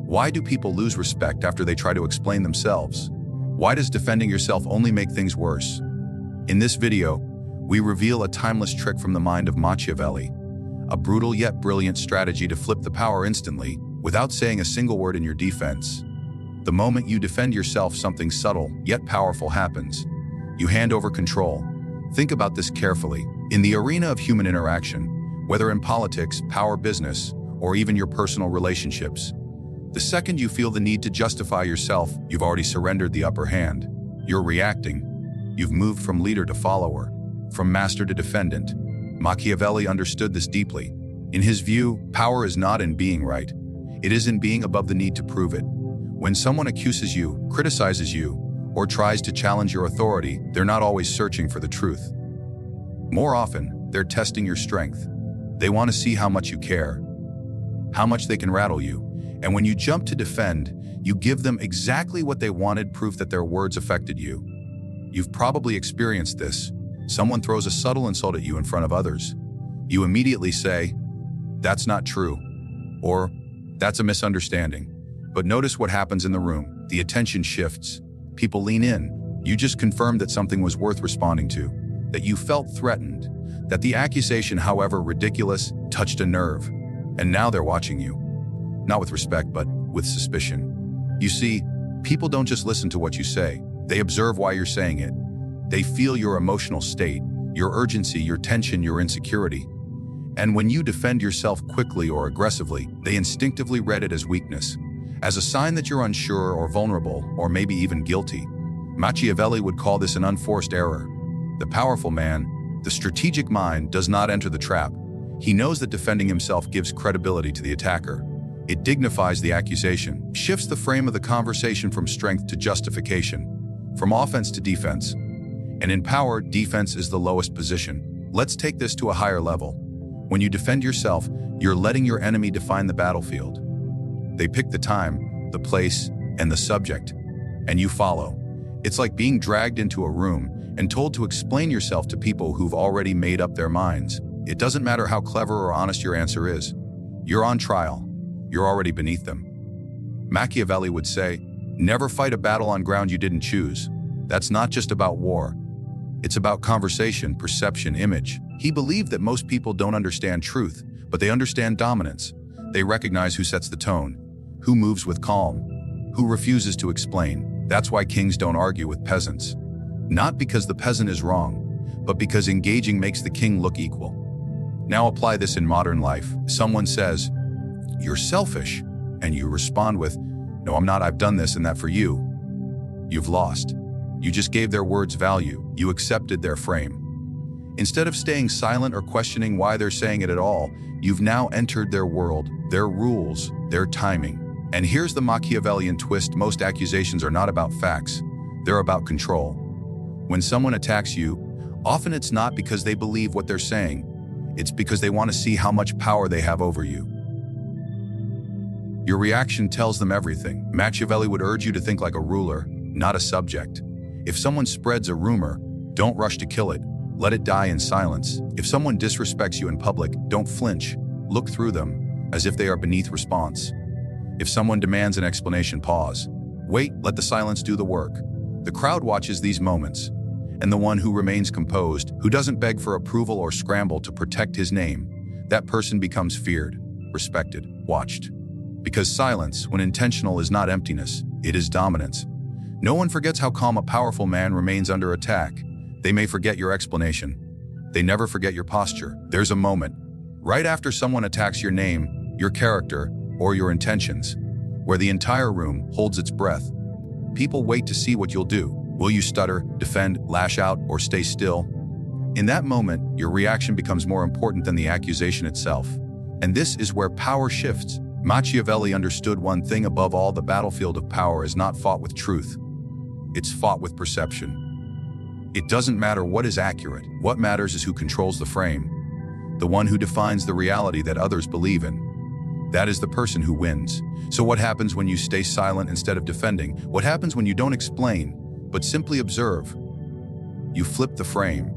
Why do people lose respect after they try to explain themselves? Why does defending yourself only make things worse? In this video, we reveal a timeless trick from the mind of Machiavelli, a brutal yet brilliant strategy to flip the power instantly without saying a single word in your defense. The moment you defend yourself, something subtle yet powerful happens. You hand over control. Think about this carefully. In the arena of human interaction, whether in politics, power, business, or even your personal relationships, the second you feel the need to justify yourself, you've already surrendered the upper hand. You're reacting. You've moved from leader to follower, from master to defendant. Machiavelli understood this deeply. In his view, power is not in being right. It is in being above the need to prove it. When someone accuses you, criticizes you, or tries to challenge your authority, they're not always searching for the truth. More often, they're testing your strength. They want to see how much you care, how much they can rattle you. And when you jump to defend, you give them exactly what they wanted, proof that their words affected you. You've probably experienced this. Someone throws a subtle insult at you in front of others. You immediately say, "That's not true," or "That's a misunderstanding." But notice what happens in the room. The attention shifts. People lean in. You just confirmed that something was worth responding to, that you felt threatened, that the accusation, however ridiculous, touched a nerve. And now they're watching you. Not with respect, but with suspicion. You see, people don't just listen to what you say. They observe why you're saying it. They feel your emotional state, your urgency, your tension, your insecurity. And when you defend yourself quickly or aggressively, they instinctively read it as weakness, as a sign that you're unsure or vulnerable, or maybe even guilty. Machiavelli would call this an unforced error. The powerful man, the strategic mind, does not enter the trap. He knows that defending himself gives credibility to the attacker. It dignifies the accusation, shifts the frame of the conversation from strength to justification, from offense to defense. And in power, defense is the lowest position. Let's take this to a higher level. When you defend yourself, you're letting your enemy define the battlefield. They pick the time, the place, and the subject, and you follow. It's like being dragged into a room and told to explain yourself to people who've already made up their minds. It doesn't matter how clever or honest your answer is. You're on trial. You're already beneath them. Machiavelli would say, "Never fight a battle on ground you didn't choose." That's not just about war. It's about conversation, perception, image. He believed that most people don't understand truth, but they understand dominance. They recognize who sets the tone, who moves with calm, who refuses to explain. That's why kings don't argue with peasants. Not because the peasant is wrong, but because engaging makes the king look equal. Now apply this in modern life. Someone says, "You're selfish," and you respond with, "No, I'm not. I've done this and that for you." You've lost. You just gave their words value. You accepted their frame. Instead of staying silent or questioning why they're saying it at all, you've now entered their world, their rules, their timing. And here's the Machiavellian twist. Most accusations are not about facts. They're about control. When someone attacks you, often it's not because they believe what they're saying. It's because they want to see how much power they have over you. Your reaction tells them everything. Machiavelli would urge you to think like a ruler, not a subject. If someone spreads a rumor, don't rush to kill it. Let it die in silence. If someone disrespects you in public, don't flinch. Look through them, as if they are beneath response. If someone demands an explanation, pause. Wait, let the silence do the work. The crowd watches these moments, and the one who remains composed, who doesn't beg for approval or scramble to protect his name, that person becomes feared, respected, watched. Because silence, when intentional, is not emptiness, it is dominance. No one forgets how calm a powerful man remains under attack. They may forget your explanation. They never forget your posture. There's a moment, right after someone attacks your name, your character, or your intentions, where the entire room holds its breath. People wait to see what you'll do. Will you stutter, defend, lash out, or stay still? In that moment, your reaction becomes more important than the accusation itself. And this is where power shifts. Machiavelli understood one thing above all: the battlefield of power is not fought with truth. It's fought with perception. It doesn't matter what is accurate. What matters is who controls the frame, the one who defines the reality that others believe in. That is the person who wins. So what happens when you stay silent instead of defending? What happens when you don't explain, but simply observe? You flip the frame.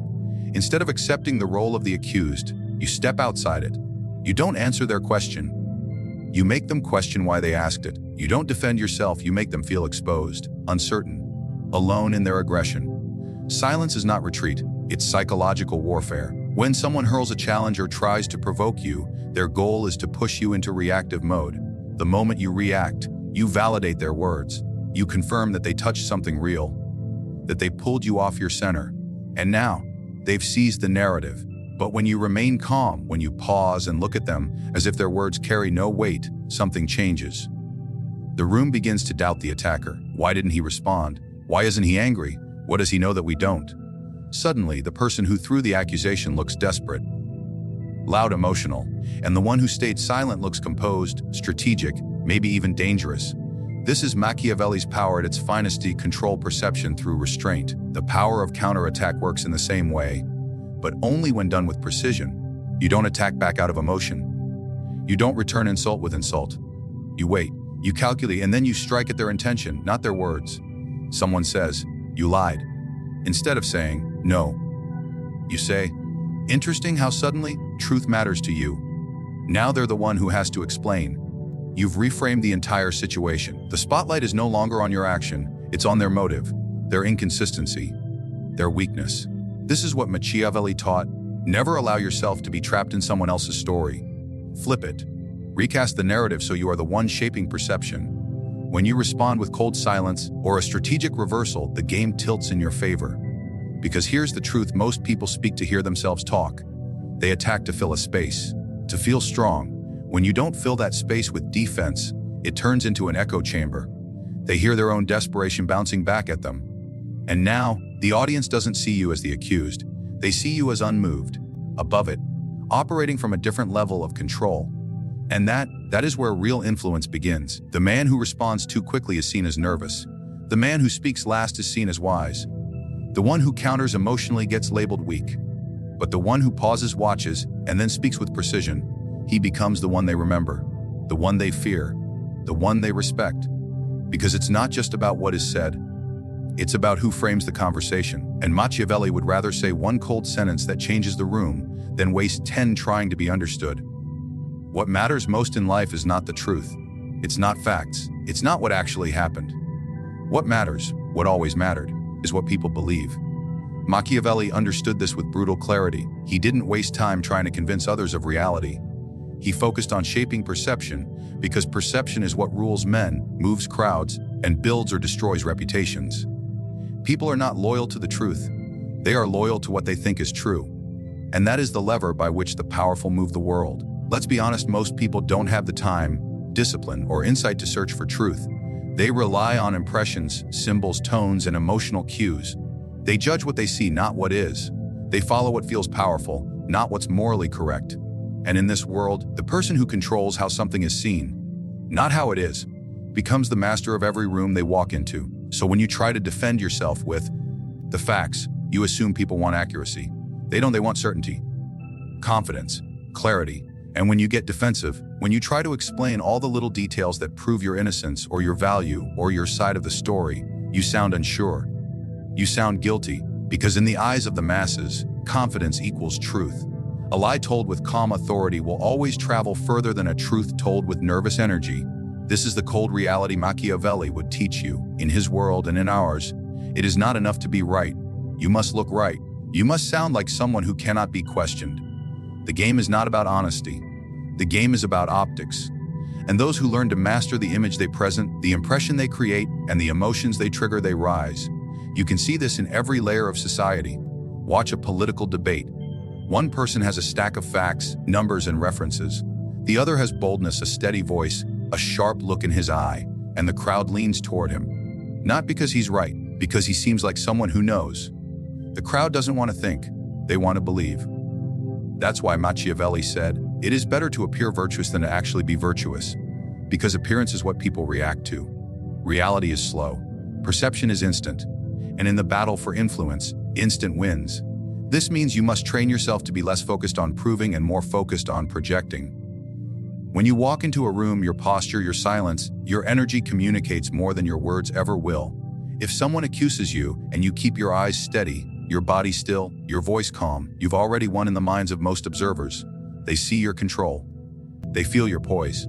Instead of accepting the role of the accused, you step outside it. You don't answer their question. You make them question why they asked it. You don't defend yourself, you make them feel exposed, uncertain, alone in their aggression. Silence is not retreat, it's psychological warfare. When someone hurls a challenge or tries to provoke you, their goal is to push you into reactive mode. The moment you react, you validate their words. You confirm that they touched something real, that they pulled you off your center. And now, they've seized the narrative. But when you remain calm, when you pause and look at them as if their words carry no weight, something changes. The room begins to doubt the attacker. Why didn't he respond? Why isn't he angry? What does he know that we don't? Suddenly, the person who threw the accusation looks desperate, loud, emotional, and the one who stayed silent looks composed, strategic, maybe even dangerous. This is Machiavelli's power at its finest: control perception through restraint. The power of counterattack works in the same way, but only when done with precision. You don't attack back out of emotion. You don't return insult with insult. You wait, you calculate, and then you strike at their intention, not their words. Someone says, "You lied." Instead of saying, "No," you say, "Interesting how suddenly truth matters to you." Now they're the one who has to explain. You've reframed the entire situation. The spotlight is no longer on your action, it's on their motive, their inconsistency, their weakness. This is what Machiavelli taught. Never allow yourself to be trapped in someone else's story. Flip it. Recast the narrative so you are the one shaping perception. When you respond with cold silence or a strategic reversal, the game tilts in your favor. Because here's the truth: most people speak to hear themselves talk. They attack to fill a space, to feel strong. When you don't fill that space with defense, it turns into an echo chamber. They hear their own desperation bouncing back at them. And now, the audience doesn't see you as the accused. They see you as unmoved, above it, operating from a different level of control. And that is where real influence begins. The man who responds too quickly is seen as nervous. The man who speaks last is seen as wise. The one who counters emotionally gets labeled weak. But the one who pauses, watches, and then speaks with precision, he becomes the one they remember, the one they fear, the one they respect. Because it's not just about what is said, it's about who frames the conversation. And Machiavelli would rather say one cold sentence that changes the room than waste 10 trying to be understood. What matters most in life is not the truth. It's not facts. It's not what actually happened. What matters, what always mattered, is what people believe. Machiavelli understood this with brutal clarity. He didn't waste time trying to convince others of reality. He focused on shaping perception, because perception is what rules men, moves crowds, and builds or destroys reputations. People are not loyal to the truth. They are loyal to what they think is true. And that is the lever by which the powerful move the world. Let's be honest, most people don't have the time, discipline, or insight to search for truth. They rely on impressions, symbols, tones, and emotional cues. They judge what they see, not what is. They follow what feels powerful, not what's morally correct. And in this world, the person who controls how something is seen, not how it is, becomes the master of every room they walk into. So when you try to defend yourself with the facts, you assume people want accuracy. They want certainty, confidence, clarity. And when you get defensive, when you try to explain all the little details that prove your innocence or your value or your side of the story, you sound unsure. You sound guilty, because in the eyes of the masses, confidence equals truth. A lie told with calm authority will always travel further than a truth told with nervous energy. This is the cold reality Machiavelli would teach you. In his world and in ours, it is not enough to be right. You must look right. You must sound like someone who cannot be questioned. The game is not about honesty. The game is about optics. And those who learn to master the image they present, the impression they create, and the emotions they trigger, they rise. You can see this in every layer of society. Watch a political debate. One person has a stack of facts, numbers, and references. The other has boldness, a steady voice, a sharp look in his eye, and the crowd leans toward him. Not because he's right, because he seems like someone who knows. The crowd doesn't want to think, they want to believe. That's why Machiavelli said, "It is better to appear virtuous than to actually be virtuous," because appearance is what people react to. Reality is slow. Perception is instant. And in the battle for influence, instant wins. This means you must train yourself to be less focused on proving and more focused on projecting. When you walk into a room, your posture, your silence, your energy communicates more than your words ever will. If someone accuses you and you keep your eyes steady, your body still, your voice calm, you've already won in the minds of most observers. They see your control. They feel your poise.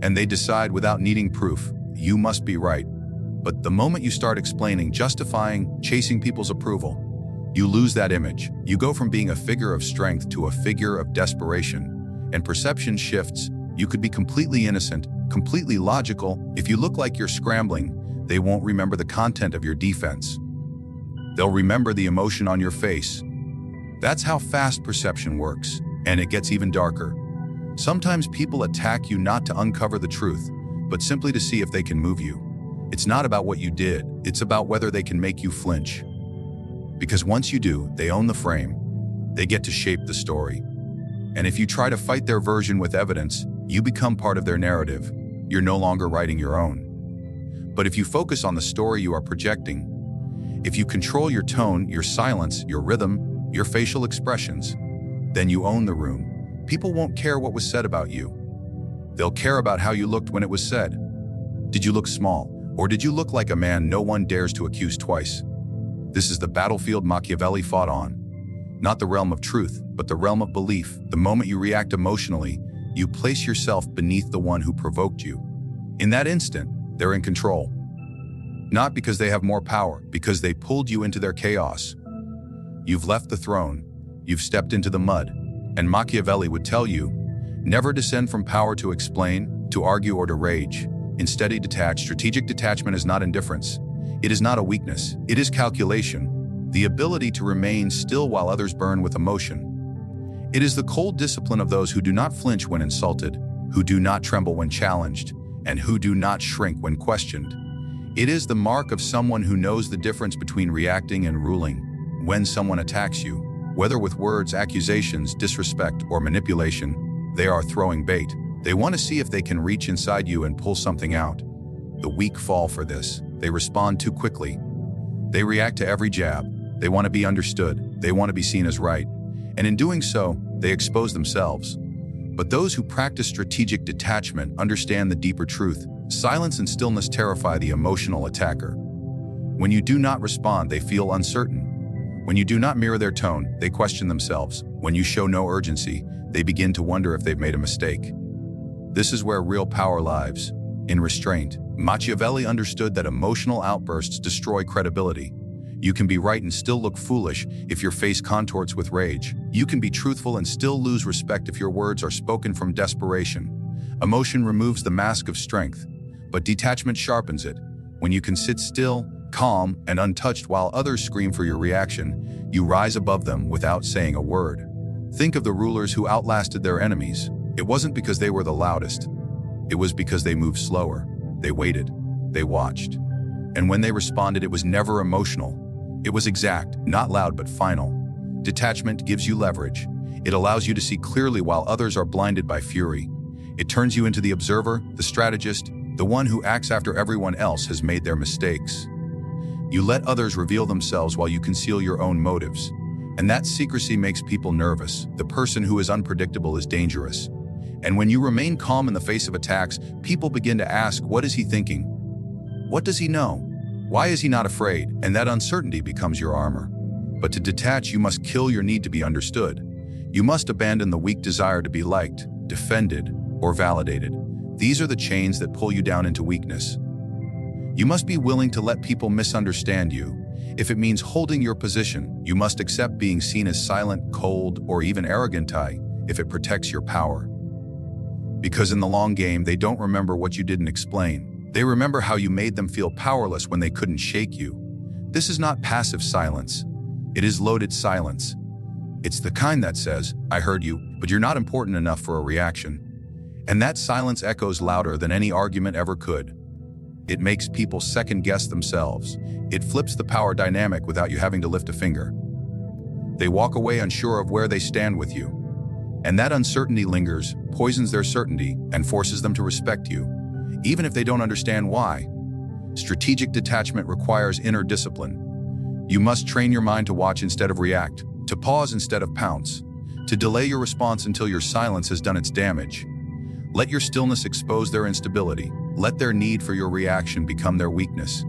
and they decide without needing proof, you must be right. But the moment you start explaining, justifying, chasing people's approval, you lose that image. You go from being a figure of strength to a figure of desperation, and perception shifts. You could be completely innocent, completely logical. If you look like you're scrambling, they won't remember the content of your defense. They'll remember the emotion on your face. That's how fast perception works, and it gets even darker. Sometimes people attack you not to uncover the truth, but simply to see if they can move you. It's not about what you did, it's about whether they can make you flinch. Because once you do, they own the frame. They get to shape the story. And if you try to fight their version with evidence, you become part of their narrative. You're no longer writing your own. But if you focus on the story you are projecting, if you control your tone, your silence, your rhythm, your facial expressions, then you own the room. People won't care what was said about you. They'll care about how you looked when it was said. Did you look small? Or did you look like a man no one dares to accuse twice? This is the battlefield Machiavelli fought on. Not the realm of truth, but the realm of belief. The moment you react emotionally, you place yourself beneath the one who provoked you. In that instant, they're in control. Not because they have more power, because they pulled you into their chaos. You've left the throne, you've stepped into the mud, and Machiavelli would tell you, never descend from power to explain, to argue, or to rage. Instead, detach. Strategic detachment is not indifference. It is not a weakness. It is calculation, the ability to remain still while others burn with emotion. It is the cold discipline of those who do not flinch when insulted, who do not tremble when challenged, and who do not shrink when questioned. It is the mark of someone who knows the difference between reacting and ruling. When someone attacks you, whether with words, accusations, disrespect, or manipulation, they are throwing bait. They want to see if they can reach inside you and pull something out. The weak fall for this. They respond too quickly. They react to every jab. They want to be understood. They want to be seen as right. And in doing so, they expose themselves. But those who practice strategic detachment understand the deeper truth. Silence and stillness terrify the emotional attacker. When you do not respond, they feel uncertain. When you do not mirror their tone, they question themselves. When you show no urgency, they begin to wonder if they've made a mistake. This is where real power lies, in restraint. Machiavelli understood that emotional outbursts destroy credibility. You can be right and still look foolish if your face contorts with rage. You can be truthful and still lose respect if your words are spoken from desperation. Emotion removes the mask of strength, but detachment sharpens it. When you can sit still, calm, and untouched while others scream for your reaction, you rise above them without saying a word. Think of the rulers who outlasted their enemies. It wasn't because they were the loudest. It was because they moved slower. They waited. They watched. And when they responded, it was never emotional. It was exact, not loud but final. Detachment gives you leverage. It allows you to see clearly while others are blinded by fury. It turns you into the observer, the strategist, the one who acts after everyone else has made their mistakes. You let others reveal themselves while you conceal your own motives. And that secrecy makes people nervous. The person who is unpredictable is dangerous. And when you remain calm in the face of attacks, people begin to ask, what is he thinking? What does he know? Why is he not afraid? And that uncertainty becomes your armor. But to detach, you must kill your need to be understood. You must abandon the weak desire to be liked, defended, or validated. These are the chains that pull you down into weakness. You must be willing to let people misunderstand you. If it means holding your position, you must accept being seen as silent, cold, or even arrogant if it protects your power. Because in the long game, they don't remember what you didn't explain. They remember how you made them feel powerless when they couldn't shake you. This is not passive silence. It is loaded silence. It's the kind that says, I heard you, but you're not important enough for a reaction. And that silence echoes louder than any argument ever could. It makes people second-guess themselves. It flips the power dynamic without you having to lift a finger. They walk away unsure of where they stand with you. And that uncertainty lingers, poisons their certainty, and forces them to respect you, even if they don't understand why. Strategic detachment requires inner discipline. You must train your mind to watch instead of react, to pause instead of pounce, to delay your response until your silence has done its damage. Let your stillness expose their instability. Let their need for your reaction become their weakness.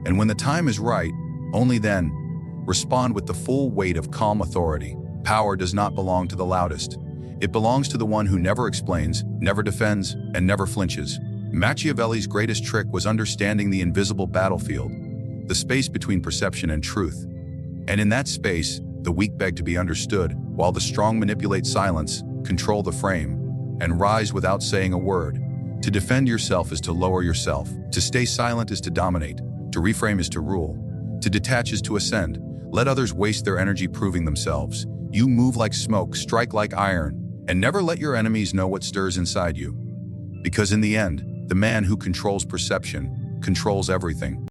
And when the time is right, only then, respond with the full weight of calm authority. Power does not belong to the loudest. It belongs to the one who never explains, never defends, and never flinches. Machiavelli's greatest trick was understanding the invisible battlefield, the space between perception and truth. And in that space, the weak beg to be understood, while the strong manipulate silence, control the frame, and rise without saying a word. To defend yourself is to lower yourself. To stay silent is to dominate. To reframe is to rule. To detach is to ascend. Let others waste their energy proving themselves. You move like smoke, strike like iron, and never let your enemies know what stirs inside you. Because in the end, the man who controls perception controls everything.